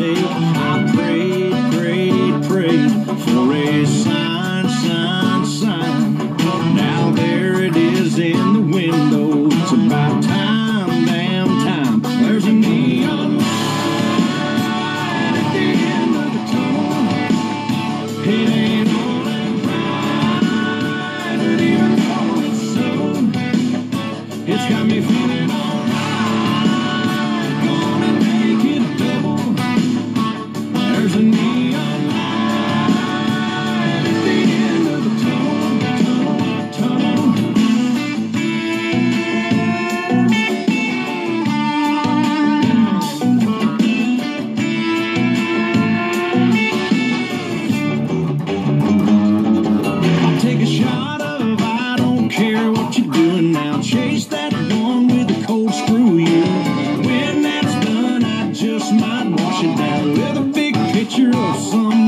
take. I prayed for a sign. Now there it is in the window. It's about time, damn time. There's a neon light at the end of the tunnel. It ain't all that bright, but even though it's so, it's got me feeling alright. Gonna make it double. There's a neon light at the end of the tunnel. I'll take a shot of I don't care what you're doing now. Chase that one with a cold screw you. When that's done, I just might wash it down with a big picture of some